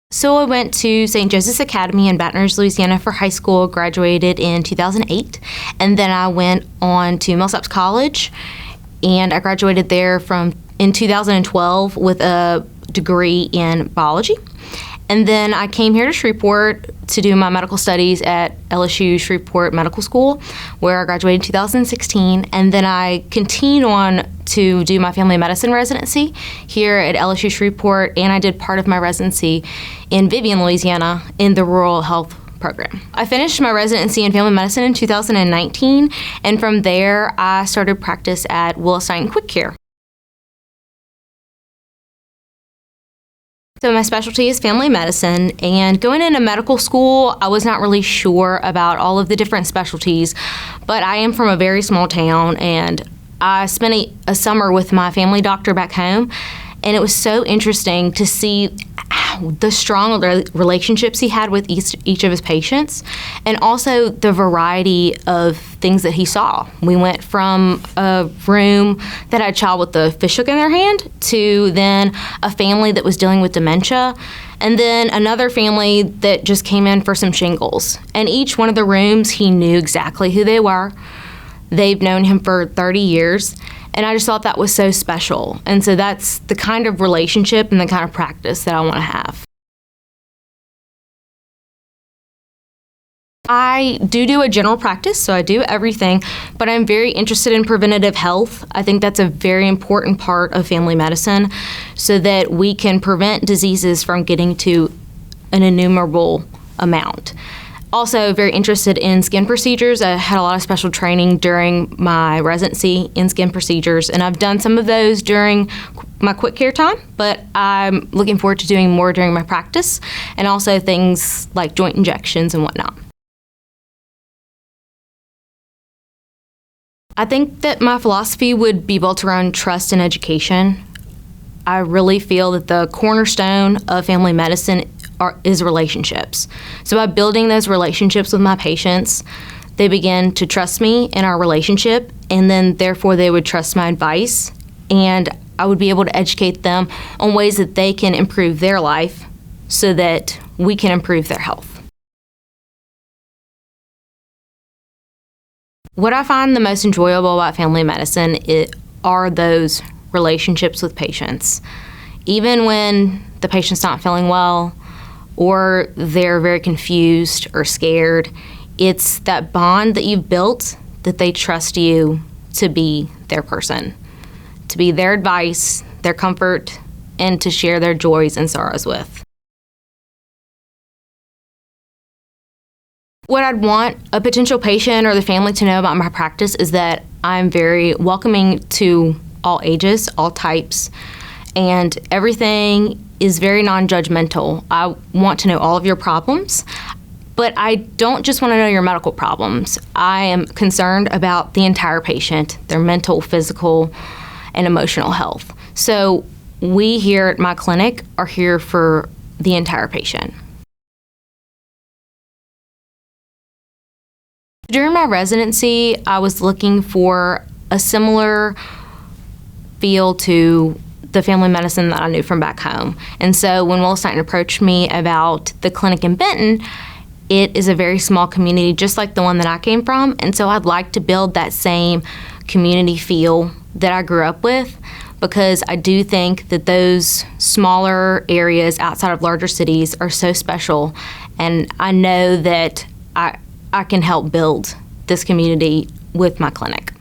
So I went to St. Joseph's Academy in Baton Rouge, Louisiana for high school, graduated in 2008, and then I went on to Millsaps College, and I graduated there in 2012 with a degree in biology. And then I came here to Shreveport to do my medical studies at LSU Shreveport Medical School, where I graduated in 2016. And then I continued on to do my family medicine residency here at LSU Shreveport, and I did part of my residency in Vivian, Louisiana, in the rural health program. I finished my residency in family medicine in 2019, and from there I started practice at Willis Knighton Quick Care. So my specialty is family medicine, and going into medical school, I was not really sure about all of the different specialties, but I am from a very small town, and I spent a summer with my family doctor back home, and it was so interesting to see the strong relationships he had with each of his patients, and also the variety of things that he saw. We went from a room that had a child with a fish hook in their hand to then a family that was dealing with dementia, and then another family that just came in for some shingles. And each one of the rooms, he knew exactly who they were. They've known him for 30 years. And I just thought that was so special. And so that's the kind of relationship and the kind of practice that I want to have. I do a general practice, so I do everything, but I'm very interested in preventative health. I think that's a very important part of family medicine so that we can prevent diseases from getting to an innumerable amount. Also very interested in skin procedures. I had a lot of special training during my residency in skin procedures, and I've done some of those during my quick care time, but I'm looking forward to doing more during my practice, and also things like joint injections and whatnot. I think that my philosophy would be built around trust and education. I really feel that the cornerstone of family medicine is relationships. So by building those relationships with my patients, they begin to trust me in our relationship, and then therefore they would trust my advice, and I would be able to educate them on ways that they can improve their life so that we can improve their health. What I find the most enjoyable about family medicine are those relationships with patients. Even when the patient's not feeling well, or they're very confused or scared, it's that bond that you've built that they trust you to be their person, to be their advice, their comfort, and to share their joys and sorrows with. What I'd want a potential patient or the family to know about my practice is that I'm very welcoming to all ages, all types, and everything is very non-judgmental. I want to know all of your problems, but I don't just want to know your medical problems. I am concerned about the entire patient, their mental, physical, and emotional health. So we here at my clinic are here for the entire patient. During my residency, I was looking for a similar feel to the family medicine that I knew from back home. And so when Willis Knighton approached me about the clinic in Benton, it is a very small community just like the one that I came from. And so I'd like to build that same community feel that I grew up with, because I do think that those smaller areas outside of larger cities are so special. And I know that I can help build this community with my clinic.